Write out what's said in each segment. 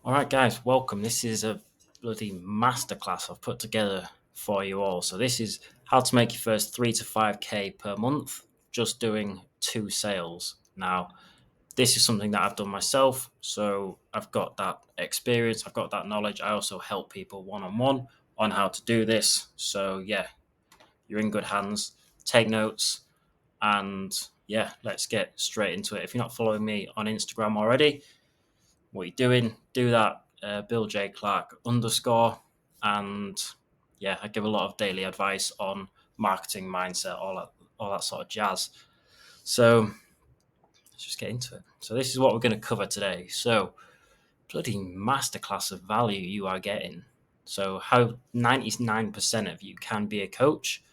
All right, guys, welcome. This is a bloody masterclass I've put together for you all. So this is how to make your first 3 to 5k per month just doing two sales. Now, this is something that I've done myself, so I've got that experience, I've got that knowledge. I also help people one on one on how to do this. So yeah, you're in good hands. Take notes, and yeah, let's get straight into it. If you're not following me on Instagram already, what you're doing, do that. Bill J Clark underscore, and yeah, I give a lot of daily advice on marketing mindset, all that sort of jazz. So let's just get into it. So this is what we're going to cover today. So bloody masterclass of value you are getting. So how 99% of you can be a coach.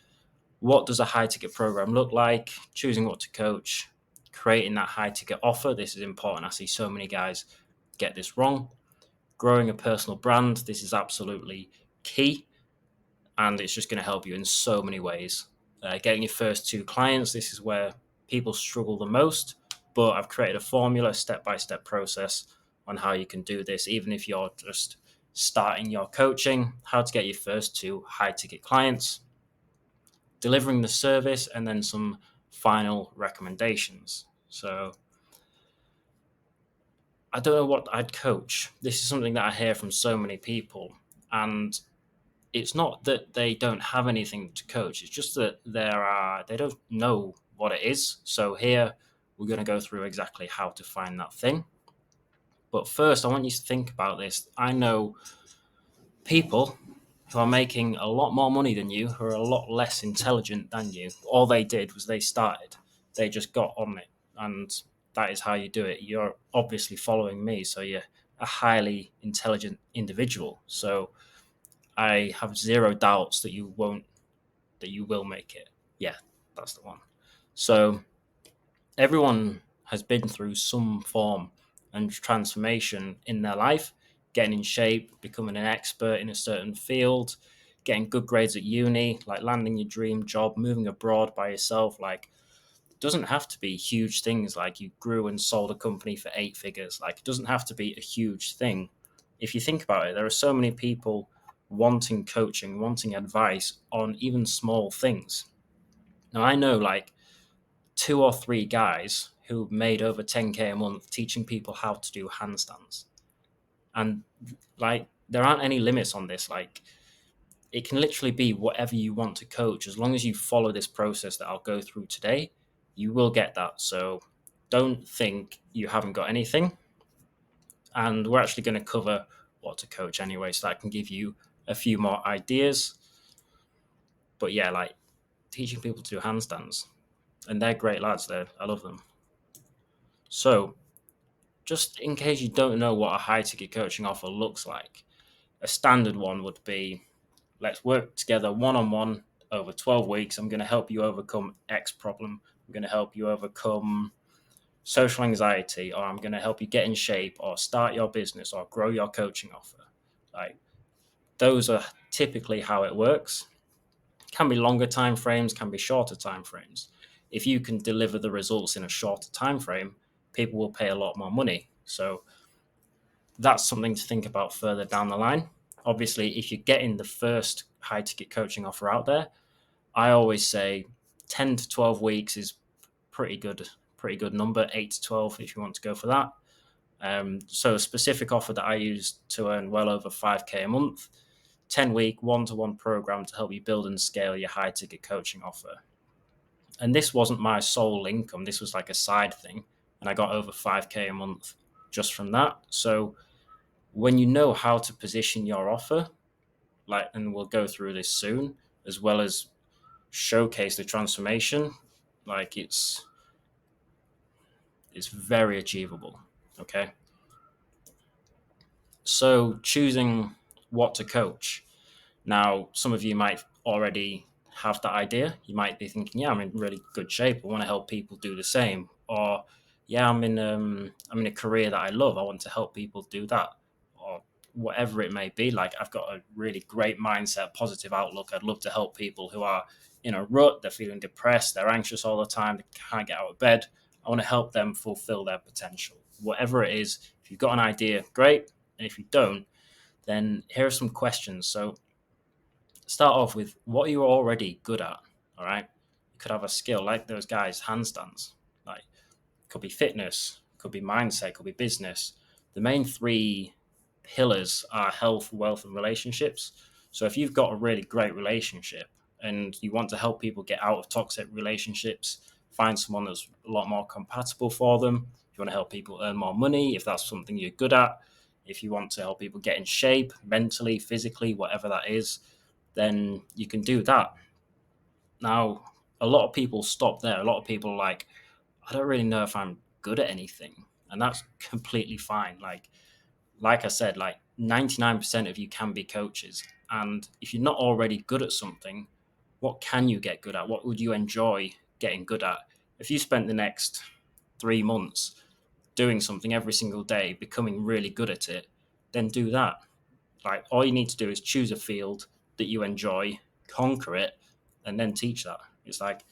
What does a high ticket program look like? Choosing what to coach, creating that high ticket offer. This is important. I see so many guys get this wrong. Growing a personal brand. This is absolutely key, and it's just going to help you in so many ways. Getting your first two clients. This is where people struggle the most, but I've created a formula, step by step process on how you can do this, even if you're just starting your coaching, how to get your first two high ticket clients, delivering the service, and then some final recommendations. So I don't know what I'd coach. This is something that I hear from so many people. And it's not that they don't have anything to coach. It's just that they don't know what it is. So here we're going to go through exactly how to find that thing. But first, I want you to think about this. I know people who are making a lot more money than you, who are a lot less intelligent than you. All they did was they started. They just got on it, and that is how you do it. You're obviously following me, so you're a highly intelligent individual. So I have zero doubts that you will make it. Yeah, that's the one. So everyone has been through some form and transformation in their life, getting in shape, becoming an expert in a certain field, getting good grades at uni, like landing your dream job, moving abroad by yourself. Like, it doesn't have to be huge things like you grew and sold a company for 8 figures. Like, it doesn't have to be a huge thing. If you think about it, there are so many people wanting coaching, wanting advice on even small things. Now, I know like two or three guys who made over 10k a month teaching people how to do handstands. And like, there aren't any limits on this. Like, it can literally be whatever you want to coach. As long as you follow this process that I'll go through today, you will get that. So don't think you haven't got anything. And we're actually going to cover what to coach anyway, so that can give you a few more ideas. But yeah, like teaching people to do handstands, and they're great lads. I love them. So just in case you don't know what a high ticket coaching offer looks like, a standard one would be, let's work together one on one over 12 weeks. I'm going to help you overcome X problem. I'm going to help you overcome social anxiety, or I'm going to help you get in shape, or start your business, or grow your coaching offer. Like, those are typically how it works. Can be longer time frames, can be shorter time frames. If you can deliver the results in a shorter time frame, people will pay a lot more money. So that's something to think about further down the line. Obviously, if you're getting the first high ticket coaching offer out there, I always say 10 to 12 weeks is pretty good number. 8 to 12 if you want to go for that. So a specific offer that I use to earn well over 5k a month, 10-week one-to-one program to help you build and scale your high ticket coaching offer. And this wasn't my sole income. This was like a side thing. And I got over 5k a month just from that. So when you know how to position your offer, like, and we'll go through this soon, as well as showcase the transformation, like it's very achievable. Okay. So choosing what to coach. Now, some of you might already have that idea. You might be thinking, yeah, I'm in really good shape. I want to help people do the same. Or yeah, I'm in a career that I love. I want to help people do that. Or whatever it may be. Like, I've got a really great mindset, positive outlook. I'd love to help people who are in a rut, they're feeling depressed, they're anxious all the time, they can't get out of bed. I want to help them fulfill their potential. Whatever it is, if you've got an idea, great. And if you don't, then here are some questions. So start off with what you're already good at. All right. You could have a skill like those guys, handstands. Like, could be fitness, could be mindset, could be business. The main three pillars are health, wealth, and relationships. So if you've got a really great relationship and you want to help people get out of toxic relationships, find someone that's a lot more compatible for them. If you want to help people earn more money, if that's something you're good at, if you want to help people get in shape mentally, physically, whatever that is, then you can do that. Now, a lot of people stop there. A lot of people are like, I don't really know if I'm good at anything. And that's completely fine. Like I said, like 99% of you can be coaches. And if you're not already good at something, what can you get good at? What would you enjoy getting good at? If you spent the next 3 months doing something every single day, becoming really good at it, then do that. Like, all you need to do is choose a field that you enjoy, conquer it, and then teach that. It's like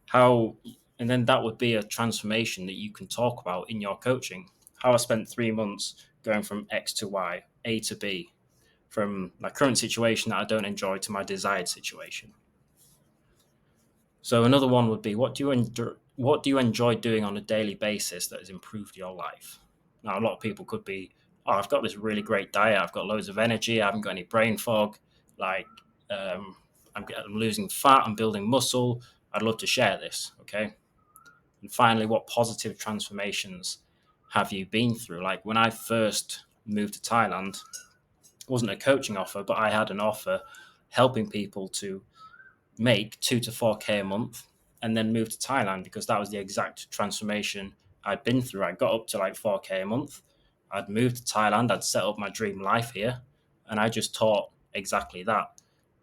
how, and then that would be a transformation that you can talk about in your coaching. How I spent 3 months going from X to Y, A to B, from my current situation that I don't enjoy to my desired situation. So another one would be, what do you enjoy doing on a daily basis that has improved your life? Now, a lot of people could be, oh, I've got this really great diet, I've got loads of energy, I haven't got any brain fog, like um, I'm losing fat, I'm building muscle. I'd love to share this. Okay. And finally, what positive transformations have you been through? Like, when I first moved to Thailand, it wasn't a coaching offer, but I had an offer helping people to make 2 to 4K a month and then move to Thailand, because that was the exact transformation I'd been through. I got up to like 4K a month. I'd moved to Thailand. I'd set up my dream life here, and I just taught exactly that.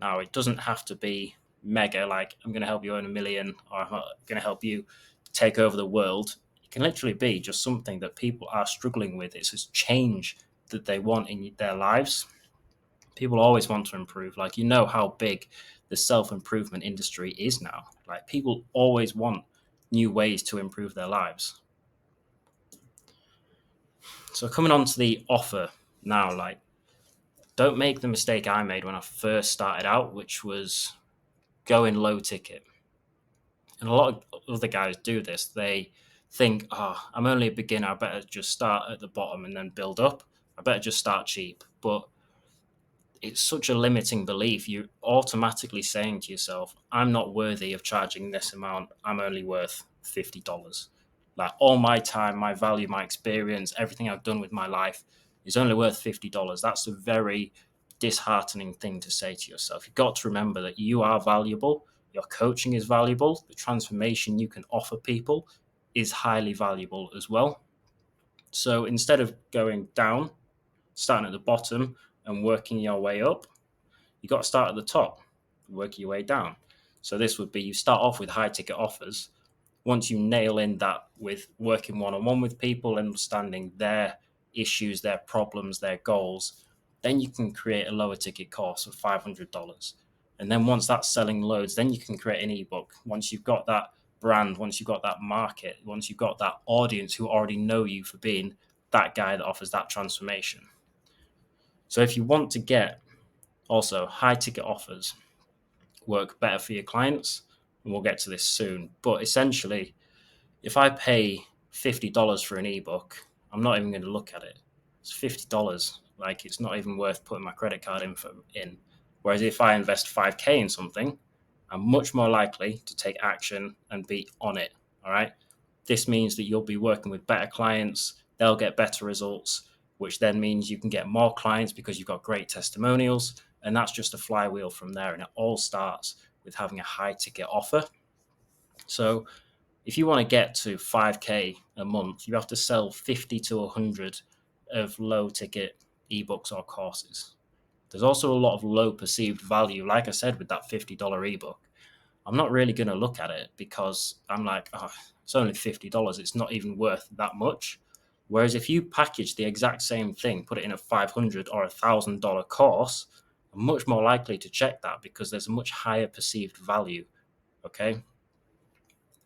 Now, it doesn't have to be mega, like I'm going to help you earn 1 million or I'm going to help you take over the world. It can literally be just something that people are struggling with. It's this change that they want in their lives. People always want to improve. Like, you know how big the self-improvement industry is now. Like, people always want new ways to improve their lives. So coming on to the offer now, like, don't make the mistake I made when I first started out, which was going low ticket. And a lot of other guys do this. They think, oh, I'm only a beginner, I better just start at the bottom and then build up. I better just start cheap. But it's such a limiting belief. You're automatically saying to yourself, I'm not worthy of charging this amount. I'm only worth $50. Like, all my time, my value, my experience, everything I've done with my life is only worth $50. That's a very disheartening thing to say to yourself. You've got to remember that you are valuable. Your coaching is valuable. The transformation you can offer people is highly valuable as well. So instead of going down, starting at the bottom and working your way up, you got to start at the top, work your way down. So this would be, you start off with high ticket offers. Once you nail in that with working one on one with people, understanding their issues, their problems, their goals, then you can create a lower ticket course of $500. And then once that's selling loads, then you can create an ebook. Once you've got that brand, once you've got that market, once you've got that audience who already know you for being that guy that offers that transformation. So if you want to get also high ticket offers, work better for your clients, and we'll get to this soon. But essentially, if I pay $50 for an ebook, I'm not even going to look at it. It's $50. Like, it's not even worth putting my credit card info in. Whereas if I invest 5K in something, I'm much more likely to take action and be on it. All right. This means that you'll be working with better clients, they'll get better results, which then means you can get more clients because you've got great testimonials. And that's just a flywheel from there. And it all starts with having a high ticket offer. So if you want to get to 5K a month, you have to sell 50 to 100 of low ticket ebooks or courses. There's also a lot of low perceived value. Like I said, with that $50 ebook, I'm not really going to look at it because I'm like, oh, it's only $50. It's not even worth that much. Whereas if you package the exact same thing, put it in a $500 or $1,000 course, I'm much more likely to check that because there's a much higher perceived value. Okay.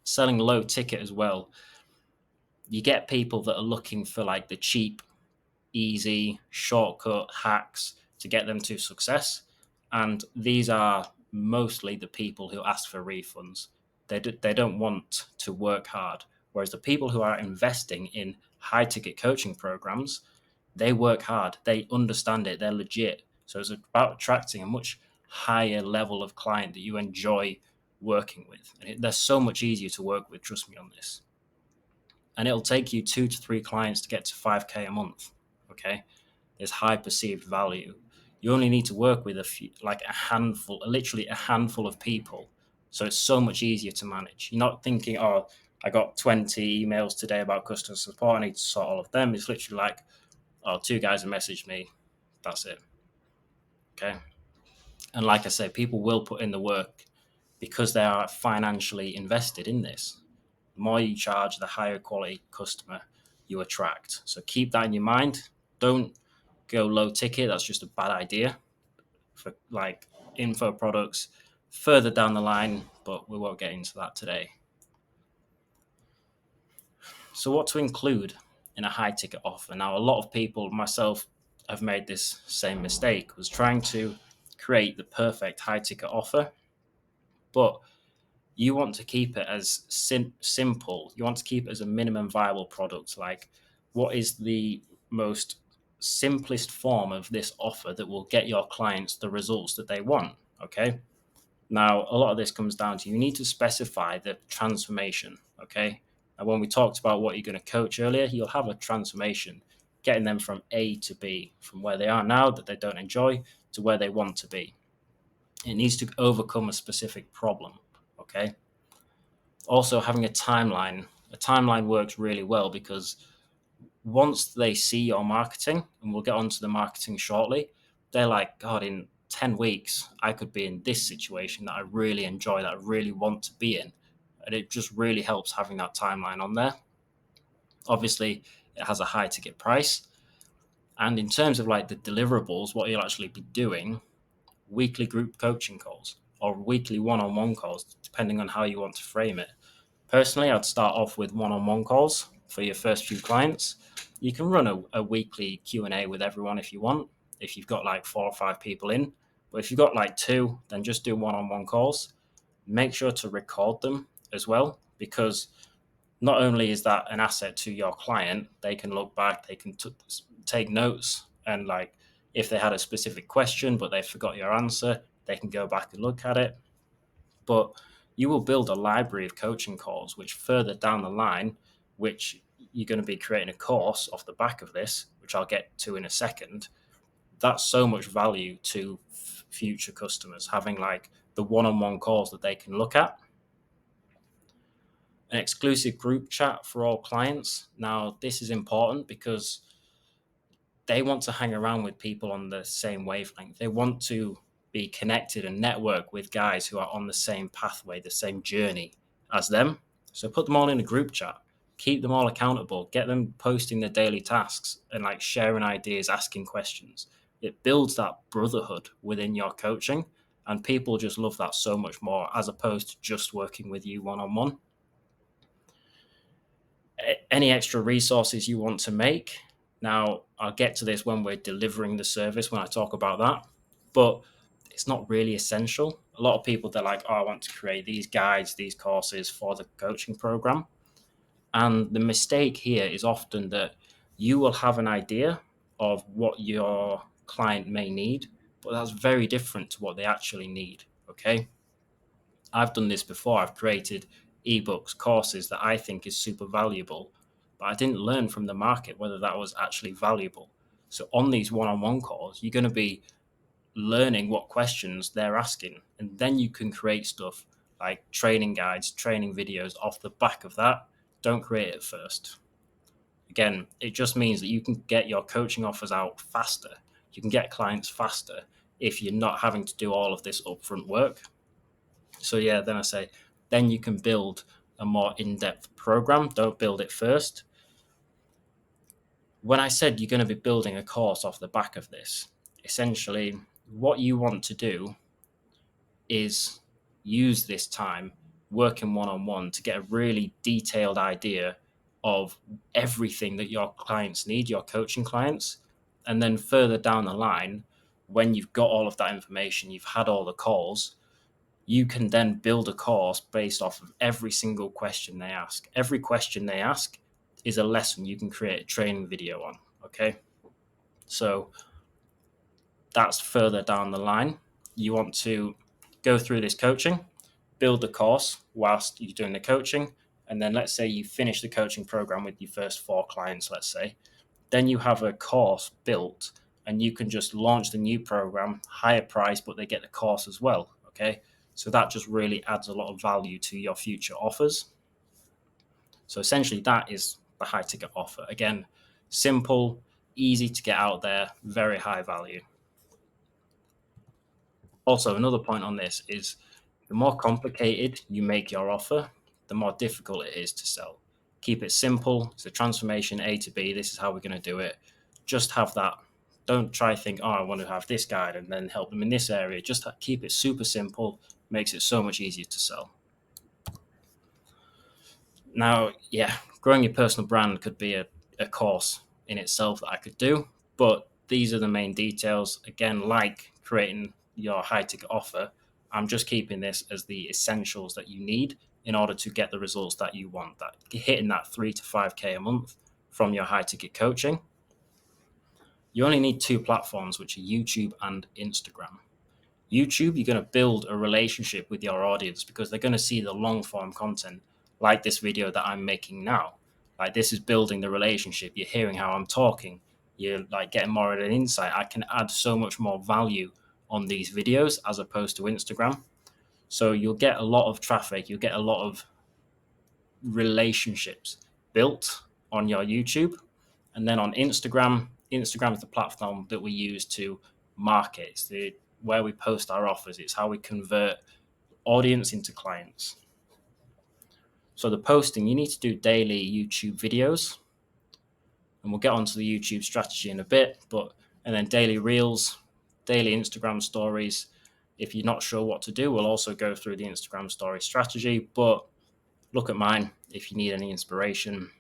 Selling low ticket as well. You get people that are looking for like the cheap easy shortcut hacks to get them to success. And these are mostly the people who ask for refunds. They don't want to work hard. Whereas the people who are investing in high ticket coaching programs, they work hard, they understand it, they're legit. So it's about attracting a much higher level of client that you enjoy working with. And they're so much easier to work with, trust me on this. And it'll take you 2 to 3 clients to get to 5K a month. Okay. There's high perceived value. You only need to work with a few, like a handful, literally a handful of people. So it's so much easier to manage. You're not thinking, oh, I got 20 emails today about customer support. I need to sort all of them. It's literally like, oh, 2 guys have messaged me. That's it. Okay. And like I said, people will put in the work because they are financially invested in this. The more you charge, the higher quality customer you attract. So keep that in your mind. Don't go low ticket. That's just a bad idea for like info products further down the line, but we won't get into that today. So what to include in a high ticket offer? Now, a lot of people, myself, have made this same mistake, was trying to create the perfect high ticket offer, but you want to keep it as simple. You want to keep it as a minimum viable product. Like, what is the most simplest form of this offer that will get your clients the results that they want? Okay. Now, a lot of this comes down to you need to specify the transformation. Okay. And when we talked about what you're going to coach earlier, you'll have a transformation, getting them from A to B, from where they are now that they don't enjoy to where they want to be. It needs to overcome a specific problem. Okay. Also, having a timeline works really well because once they see your marketing, and we'll get onto the marketing shortly, they're like, God, in 10 weeks, I could be in this situation that I really enjoy, that I really want to be in. And it just really helps having that timeline on there. Obviously, it has a high ticket price. And in terms of like the deliverables, what you'll actually be doing, weekly group coaching calls or weekly one-on-one calls, depending on how you want to frame it. Personally, I'd start off with one-on-one calls for your first few clients. You can run a weekly Q&A with everyone if you want, if you've got like 4 or 5 people in. But if you've got like 2, then just do one-on-one calls. Make sure to record them as well, because not only is that an asset to your client, they can look back, they can take notes, and like if they had a specific question but they forgot your answer, they can go back and look at it. But you will build a library of coaching calls, which further down the line, which you're going to be creating a course off the back of this, which I'll get to in a second. That's so much value to future customers, having like the one-on-one calls that they can look at. An exclusive group chat for all clients. Now, this is important because they want to hang around with people on the same wavelength. They want to be connected and network with guys who are on the same pathway, the same journey as them. So put them all in a group chat, keep them all accountable, get them posting their daily tasks and like sharing ideas, asking questions. It builds that brotherhood within your coaching, and people just love that so much more as opposed to just working with you one-on-one. Any extra resources you want to make. Now, I'll get to this when we're delivering the service, when I talk about that, but it's not really essential. A lot of people, they're like, oh, I want to create these guides, these courses for the coaching program. And the mistake here is often that you will have an idea of what your client may need, but that's very different to what they actually need. Okay. I've done this before. I've created ebooks, courses that I think is super valuable, but I didn't learn from the market whether that was actually valuable. So on these one-on-one calls, you're going to be learning what questions they're asking, and then you can create stuff like training guides, training videos off the back of that. Don't create it first. Again, it just means that you can get your coaching offers out faster. You can get clients faster if you're not having to do all of this upfront work. So yeah, then I say, then you can build a more in-depth program. Don't build it first. When I said you're going to be building a course off the back of this, essentially what you want to do is use this time working one-on-one to get a really detailed idea of everything that your clients need, your coaching clients, And then further down the line, when you've got all of that information, you've had all the calls, you can then build a course based off of every single question they ask. Every question they ask is a lesson you can create a training video on. Okay. So that's further down the line. You want to go through this coaching, build the course whilst you're doing the coaching. And then let's say you finish the coaching program with your first 4 clients, let's say, then you have a course built and you can just launch the new program, higher price, but they get the course as well. Okay. So that just really adds a lot of value to your future offers. So essentially that is the high ticket offer. Again, simple, easy to get out there, very high value. Also, another point on this is the more complicated you make your offer, the more difficult it is to sell. Keep it simple. It's a transformation A to B. This is how we're going to do it. Just have that. Don't try to think, oh, I want to have this guide and then help them in this area. Just keep it super simple. Makes it so much easier to sell. Now, yeah, growing your personal brand could be a course in itself that I could do, but these are the main details. Again, like creating your high ticket offer, I'm just keeping this as the essentials that you need in order to get the results that you want, that hitting that 3 to 5K a month from your high ticket coaching. You only need 2 platforms, which are YouTube and Instagram. YouTube, you're going to build a relationship with your audience because they're going to see the long form content like this video that I'm making now. Like, this is building the relationship. You're hearing how I'm talking. You're like getting more of an insight. I can add so much more value on these videos as opposed to Instagram. So you'll get a lot of traffic. You'll get a lot of relationships built on your YouTube. And then on Instagram, Instagram is the platform that we use to market. It's where we post our offers. It's how we convert audience into clients. So the posting, you need to do daily YouTube videos, and we'll get onto the YouTube strategy in a bit, and then daily reels, daily Instagram stories. If you're not sure what to do, we'll also go through the Instagram story strategy, but look at mine if you need any inspiration.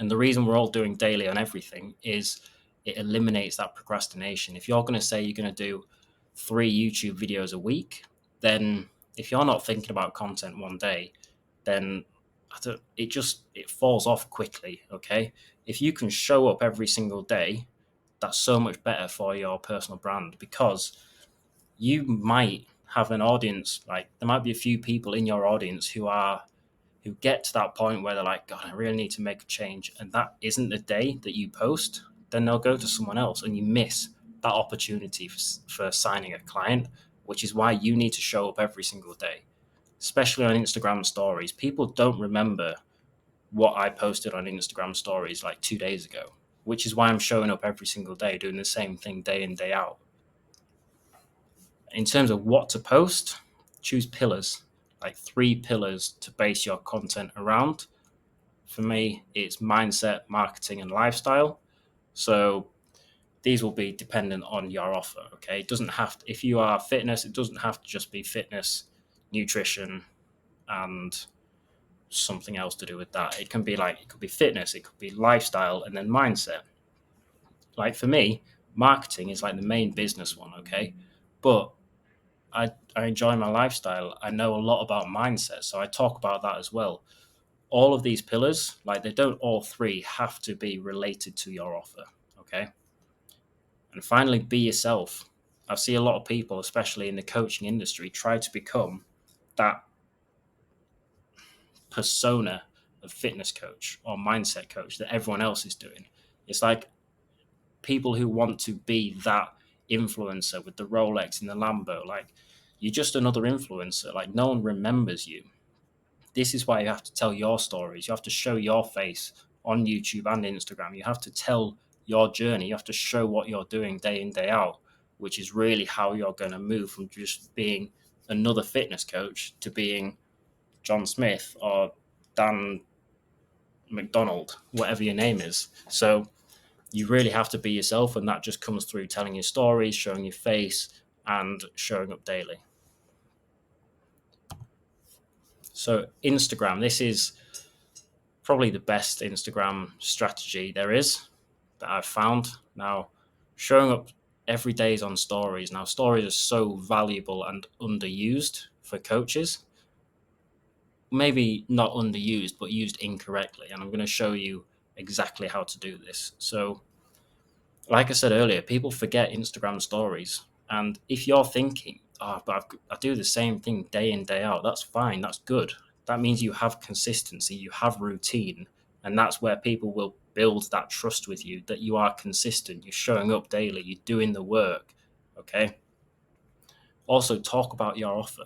And the reason we're all doing daily on everything is it eliminates that procrastination. If you're going to say you're going to do 3 YouTube videos a week, then if you're not thinking about content one day, then it falls off quickly. Okay. If you can show up every single day, that's so much better for your personal brand, because you might have an audience, like there might be a few people in your audience who get to that point where they're like, God, I really need to make a change. And that isn't the day that you post, then they'll go to someone else and you miss that opportunity for signing a client, which is why you need to show up every single day, especially on Instagram stories. People don't remember what I posted on Instagram stories like 2 days ago, which is why I'm showing up every single day, doing the same thing day in, day out. In terms of what to post, choose pillars, like 3 pillars to base your content around. For me, it's mindset, marketing, and lifestyle. So these will be dependent on your offer. Okay. It doesn't have to, if you are fitness, it doesn't have to just be fitness, nutrition, and something else to do with that. It could be fitness, it could be lifestyle, and then mindset. Like for me, marketing is like the main business one. Okay. But I enjoy my lifestyle. I know a lot about mindset, so I talk about that as well. All of these pillars, like they don't all 3 have to be related to your offer. Okay. And finally, be yourself. I see a lot of people, especially in the coaching industry, try to become that persona of fitness coach or mindset coach that everyone else is doing. It's like people who want to be that influencer with the Rolex and the Lambo. Like, you're just another influencer. Like, no one remembers you. This is why you have to tell your stories. You have to show your face on YouTube and Instagram. You have to tell your journey. You have to show what you're doing day in, day out, which is really how you're going to move from just being another fitness coach to being John Smith or Dan McDonald, whatever your name is. So you really have to be yourself, and that just comes through telling your stories, showing your face, and showing up daily. So Instagram, this is probably the best Instagram strategy there is that I've found. Now, Showing up every day is on stories. Now, stories are so valuable and underused for coaches. Maybe not underused, but used incorrectly. And I'm going to show you exactly how to do this. So, like I said earlier, people forget Instagram stories. And if you're thinking, oh, but I do the same thing day in, day out, that's fine, that's good. That means you have consistency, you have routine. And that's where people will build that trust with you that you are consistent, you're showing up daily, you're doing the work. Okay. Also, talk about your offer.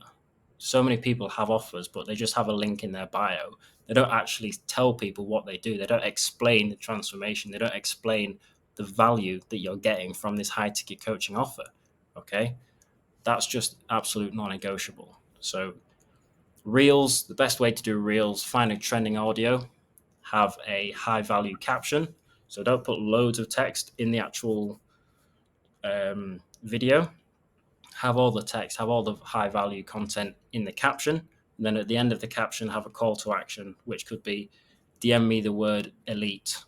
So many people have offers, but they just have a link in their bio. They don't actually tell people what they do. They don't explain the transformation. They don't explain the value that you're getting from this high ticket coaching offer. Okay. That's just absolute non negotiable. So, Reels, the best way to do Reels, find a trending audio, have a high value caption. So, don't put loads of text in the actual video. Have all the text, have all the high value content in the caption. And then at the end of the caption, have a call to action, which could be DM me the word elite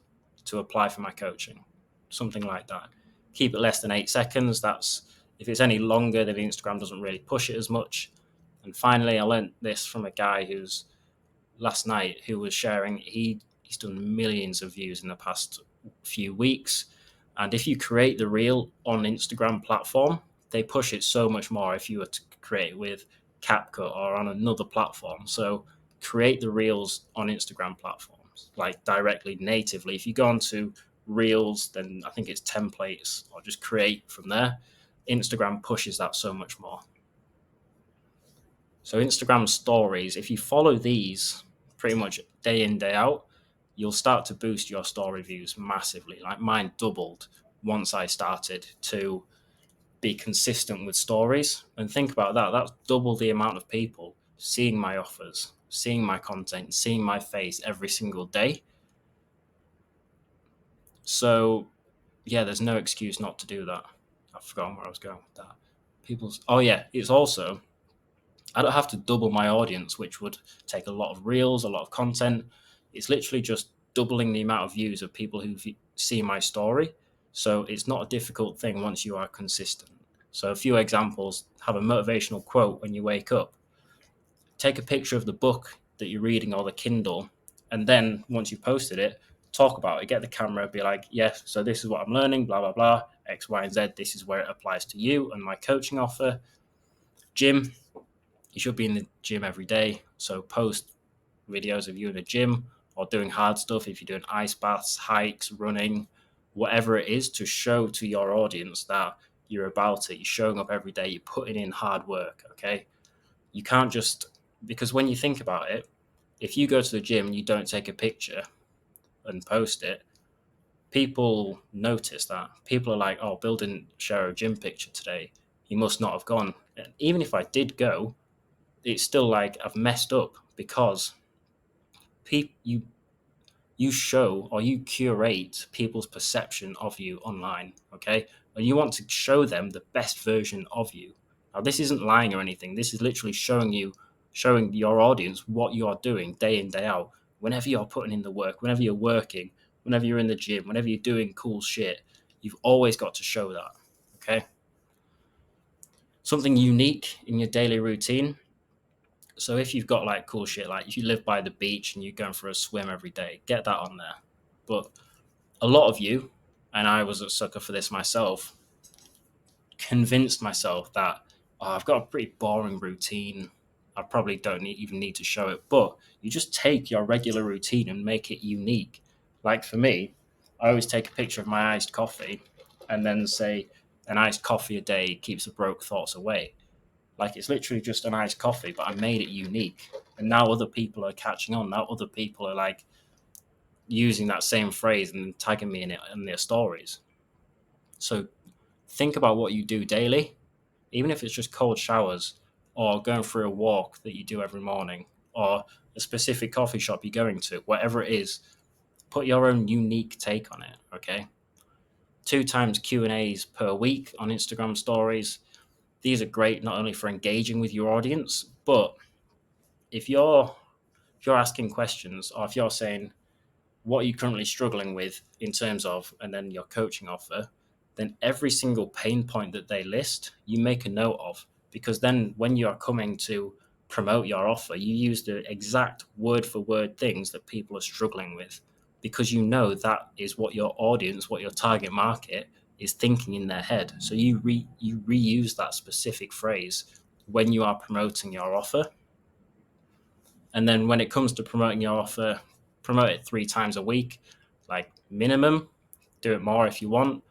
to apply for my coaching, something like that. Keep it less than 8 seconds. That's if it's any longer, then Instagram doesn't really push it as much. And finally, I learned this from a guy who's last night who was sharing he's done millions of views in the past few weeks. And if you create the reel on Instagram platform, they push it so much more if you were to create it with CapCut or on another platform. So create the reels on Instagram platforms, like directly natively. If you go onto reels, then I think it's templates or just create from there. Instagram pushes that so much more. So Instagram stories, if you follow these pretty much day in, day out, you'll start to boost your story views massively. Like mine doubled once I started to be consistent with stories. And think about that. That's double the amount of people seeing my offers, seeing my content, seeing my face every single day. So yeah, there's no excuse not to do that. I've forgotten where I was going with that. It's also I don't have to double my audience, which would take a lot of reels, a lot of content. It's literally just doubling the amount of views of people who see my story. So it's not a difficult thing once you are consistent. So a few examples: have a motivational quote when you wake up. Take a picture of the book that you're reading or the Kindle, and then once you've posted it, talk about it. Get the camera, be like, yes, so this is what I'm learning, blah blah blah, X, Y, and Z. This is where it applies to you and my coaching offer. Gym, you should be in the gym every day. So post videos of you in the gym or doing hard stuff if you're doing ice baths, hikes, running, whatever it is to show to your audience that you're about it. You're showing up every day, you're putting in hard work, okay? You can't just, because when you think about it, if you go to the gym and you don't take a picture and post it, people notice that. People are like, oh, Bill didn't share a gym picture today. He must not have gone. And even if I did go, it's still like I've messed up because you show or you curate people's perception of you online, okay? And you want to show them the best version of you. Now, this isn't lying or anything. This is literally showing your audience what you are doing day in, day out. Whenever you're putting in the work, whenever you're working, whenever you're in the gym, whenever you're doing cool shit, you've always got to show that, okay? Something unique in your daily routine. So if you've got like cool shit, like if you live by the beach and you're going for a swim every day, get that on there. But a lot of you, and I was a sucker for this myself, convinced myself that I've got a pretty boring routine. I probably don't even need to show it. But you just take your regular routine and make it unique. Like for me, I always take a picture of my iced coffee and then say, an iced coffee a day keeps the broke thoughts away. Like it's literally just an iced coffee, but I made it unique. And now other people are catching on. Now other people are like using that same phrase and tagging me in it in their stories. So think about what you do daily, even if it's just cold showers or going for a walk that you do every morning or a specific coffee shop you're going to, whatever it is, put your own unique take on it, okay? 2 times Q&As per week on Instagram stories. These are great not only for engaging with your audience, but if you're asking questions or if you're saying what are you currently struggling with in terms of, and then your coaching offer, then every single pain point that they list, you make a note of, because then when you are coming to promote your offer, you use the exact word for word things that people are struggling with, because you know that is what your audience, what your target market is thinking in their head. So you reuse that specific phrase when you are promoting your offer. And then when it comes to promoting your offer, promote it 3 times a week, like minimum. Do it more if you want,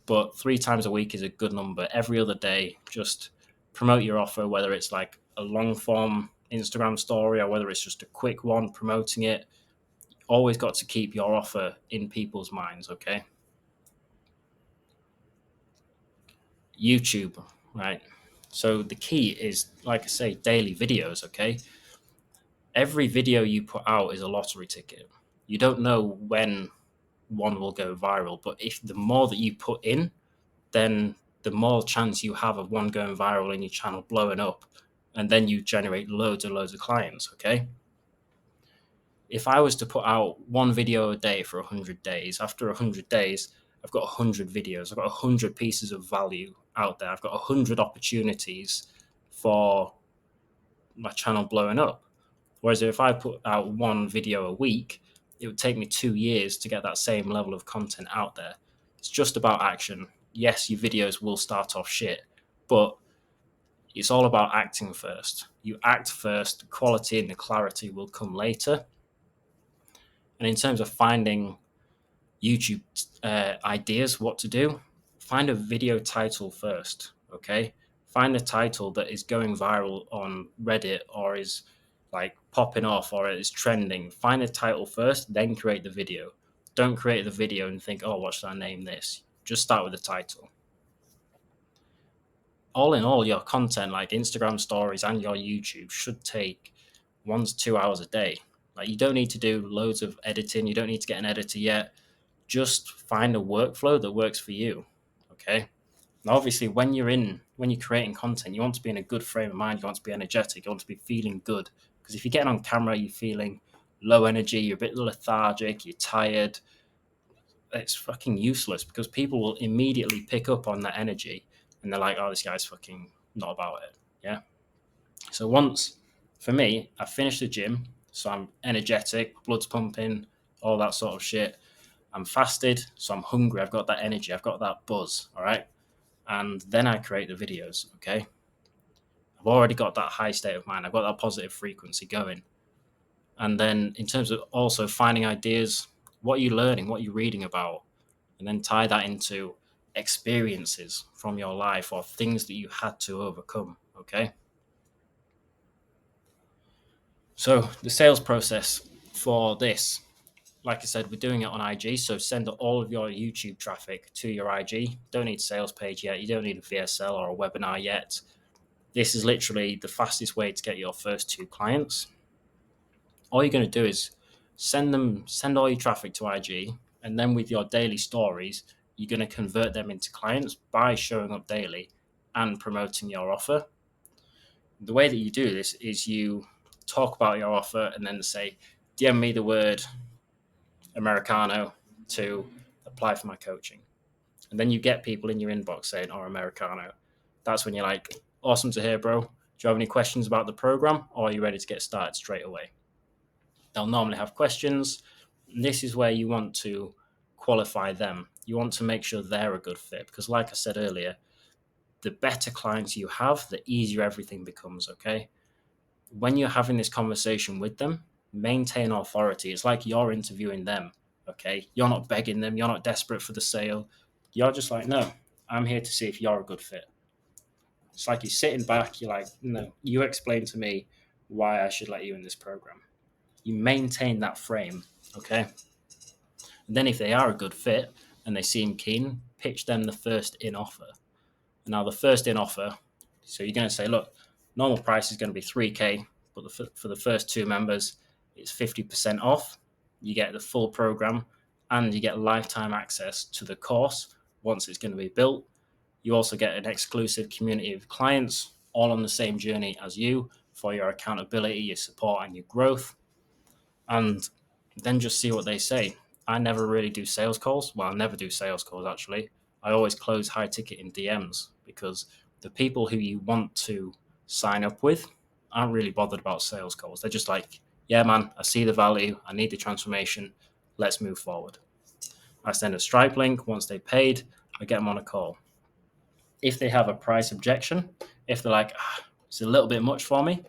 but 3 times a week is a good number. Every other day, just promote your offer, whether it's like a long form Instagram story or whether it's just a quick one promoting it. Always got to keep your offer in people's minds, okay? YouTube, right? So the key is, like I say, daily videos, okay? Every video you put out is a lottery ticket. You don't know when one will go viral, but if the more that you put in, then the more chance you have of one going viral and your channel blowing up, and then you generate loads and loads of clients, okay? If I was to put out one video a day for 100 days, after 100 days, I've got 100 videos, I've got 100 pieces of value out there, I've got 100 opportunities for my channel blowing up. Whereas if I put out one video a week, it would take me 2 years to get that same level of content out there. It's just about action. Yes, your videos will start off shit, but it's all about acting first. You act first, the quality and the clarity will come later. And in terms of finding YouTube ideas, what to do, find a video title first, okay? Find a title that is going viral on Reddit or is like popping off or is trending. Find a title first, then create the video. Don't create the video and think, oh, what should I name this? Just start with the title. All in all, your content like Instagram stories and your YouTube should take 1 to 2 hours a day. Like, you don't need to do loads of editing. You don't need to get an editor yet. Just find a workflow that works for you. Okay. Now, obviously, when you're creating content, you want to be in a good frame of mind. You want to be energetic. You want to be feeling good. Because if you're getting on camera, you're feeling low energy, you're a bit lethargic, you're tired, it's fucking useless, because people will immediately pick up on that energy and they're like, oh, this guy's fucking not about it. Yeah. So once, for me, I finished the gym, so I'm energetic, blood's pumping, all that sort of shit. I'm fasted, so I'm hungry. I've got that energy. I've got that buzz. All right. And then I create the videos. Okay. I've already got that high state of mind. I've got that positive frequency going. And then in terms of also finding ideas, what are you learning? What are you reading about? And then tie that into experiences from your life or things that you had to overcome. Okay. So the sales process for this, like I said, we're doing it on IG. So send all of your YouTube traffic to your IG. Don't need a sales page yet. You don't need a VSL or a webinar yet. This is literally the fastest way to get your first 2 clients. All you're going to do is send all your traffic to IG, and then with your daily stories, you're going to convert them into clients by showing up daily and promoting your offer. The way that you do this is you talk about your offer and then say, DM me the word Americano to apply for my coaching. And then you get people in your inbox saying, oh, Americano. That's when you're like, awesome to hear, bro. Do you have any questions about the program, or are you ready to get started straight away? They'll normally have questions. This is where you want to qualify them. You want to make sure they're a good fit, because like I said earlier, the better clients you have, the easier everything becomes, okay? When you're having this conversation with them, maintain authority. It's like you're interviewing them, okay? You're not begging them. You're not desperate for the sale. You're just like, no, I'm here to see if you're a good fit. It's like you're sitting back. You're like, no, you explain to me why I should let you in this program. You maintain that frame, okay? And then if they are a good fit and they seem keen, pitch them the first in offer. Now, the first in offer, so you're going to say, look, normal price is going to be 3K, but for the first 2 members, it's 50% off. You get the full program and you get lifetime access to the course once it's going to be built. You also get an exclusive community of clients all on the same journey as you for your accountability, your support, and your growth. And then just see what they say. I never really do sales calls. Well, I never do sales calls, actually. I always close high ticket in DMs, because the people who you want to sign up with aren't really bothered about sales calls. They're just like, yeah, man, I see the value. I need the transformation. Let's move forward. I send a Stripe link. Once they paid, I get them on a call. If they have a price objection, if they're like, it's a little bit much for me,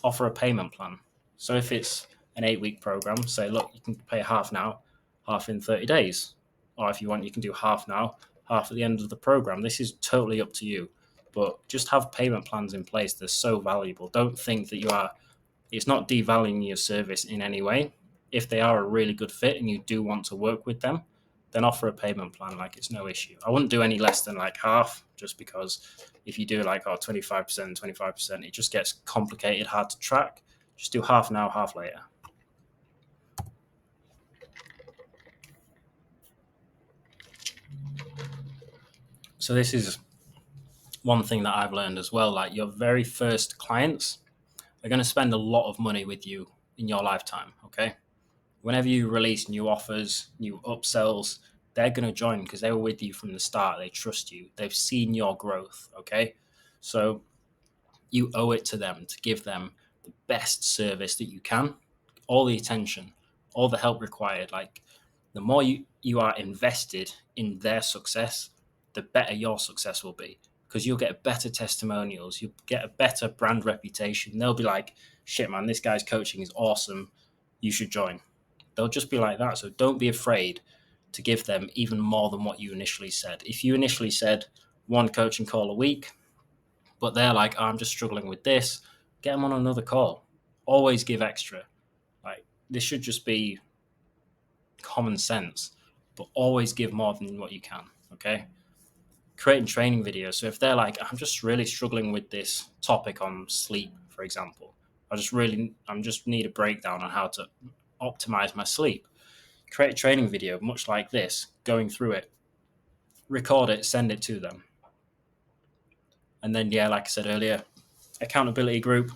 offer a payment plan. So if it's an 8-week program, say, look, you can pay half now, half in 30 days. Or if you want, you can do half now, half at the end of the program. This is totally up to you. But just have payment plans in place. They're so valuable. Don't think that it's not devaluing your service in any way. If they are a really good fit and you do want to work with them, then offer a payment plan. Like, it's no issue. I wouldn't do any less than like half, just because if you do like 25%, it just gets complicated, hard to track. Just do half now, half later. So this is one thing that I've learned as well. Like, your very first clients are going to spend a lot of money with you in your lifetime. Okay. Whenever you release new offers, new upsells, they're going to join because they were with you from the start. They trust you. They've seen your growth. Okay. So you owe it to them to give them the best service that you can, all the attention, all the help required. Like, the more you are invested in their success, the better your success will be, because you'll get better testimonials, you'll get a better brand reputation. They'll be like, shit, man, this guy's coaching is awesome. You should join. They'll just be like that. So don't be afraid to give them even more than what you initially said. If you initially said one coaching call a week, but they're like, oh, I'm just struggling with this, get them on another call. Always give extra. Like, this should just be common sense, but always give more than what you can. Okay. Creating training videos. So if they're like, I'm just really struggling with this topic on sleep, for example, I just need a breakdown on how to optimize my sleep. Create a training video, much like this, going through it, record it, send it to them. And then, yeah, like I said earlier, accountability group,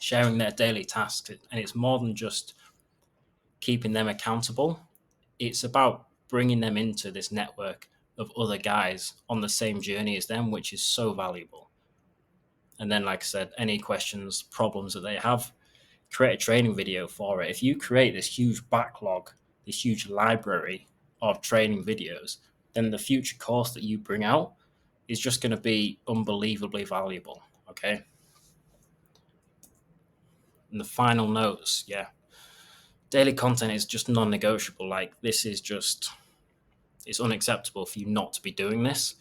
sharing their daily tasks. And it's more than just keeping them accountable. It's about bringing them into this network of other guys on the same journey as them, which is so valuable. And then, like I said, any questions, problems that they have, create a training video for it. If you create this huge backlog, this huge library of training videos, then the future course that you bring out is just going to be unbelievably valuable. Okay. And the final notes, yeah, daily content is just non-negotiable. Like, this is just, it's unacceptable for you not to be doing this.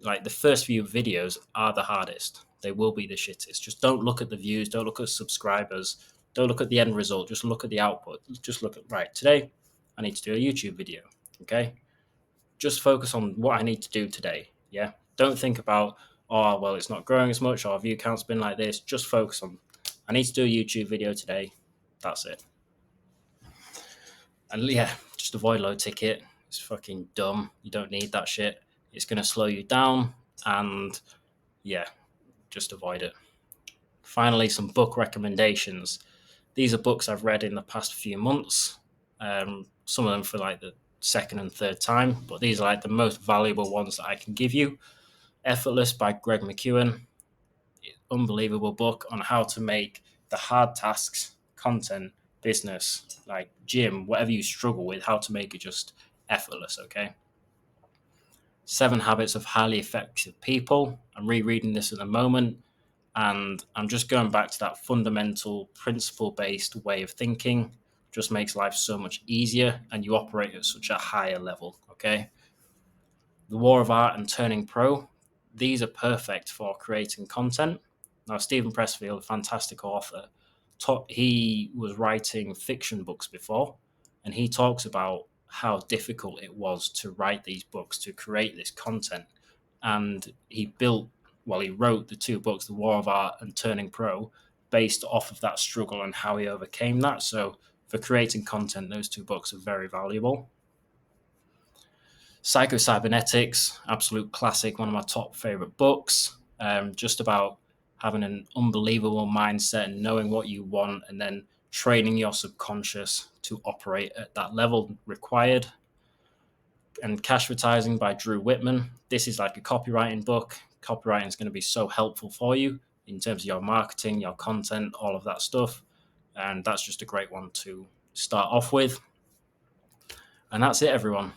Like, the first few videos are the hardest. They will be the shittest. Just don't look at the views. Don't look at subscribers. Don't look at the end result. Just look at the output. Just look at, right, today I need to do a YouTube video. Okay. Just focus on what I need to do today. Yeah. Don't think about, oh, well, it's not growing as much, or view count's been like this. Just focus on, I need to do a YouTube video today. That's it. And yeah, just avoid low ticket. It's fucking dumb. You don't need that shit. It's going to slow you down. And yeah, just avoid it. Finally, some book recommendations. These are books I've read in the past few months. Some of them for like the second and third time, but these are like the most valuable ones that I can give you. Effortless by Greg McKeown. Unbelievable book on how to make the hard tasks, content, business, like gym, whatever you struggle with, how to make it just effortless. Okay. 7 Habits of Highly Effective People. I'm rereading this at the moment, and I'm just going back to that fundamental principle-based way of thinking. Just makes life so much easier, and you operate at such a higher level. Okay. The War of Art and Turning Pro. These are perfect for creating content. Now, Stephen Pressfield, a fantastic author, he was writing fiction books before, and he talks about how difficult it was to write these books, to create this content. And he wrote the 2 books, The War of Art and Turning Pro, based off of that struggle and how he overcame that. So for creating content, those 2 books are very valuable. Psycho-Cybernetics, absolute classic, one of my top favorite books. Just about having an unbelievable mindset and knowing what you want, and then training your subconscious to operate at that level required. and Cashvertising by Drew Whitman. This is like a copywriting book. Copywriting is going to be so helpful for you in terms of your marketing, your content, all of that stuff. And that's just a great one to start off with. And that's it, everyone.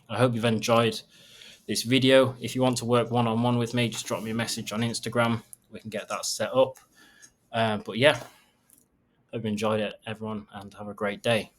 I hope you've enjoyed this video. If you want to work one-on-one with me, just drop me a message on Instagram. We can get that set up. But yeah, hope you enjoyed it, everyone, and have a great day.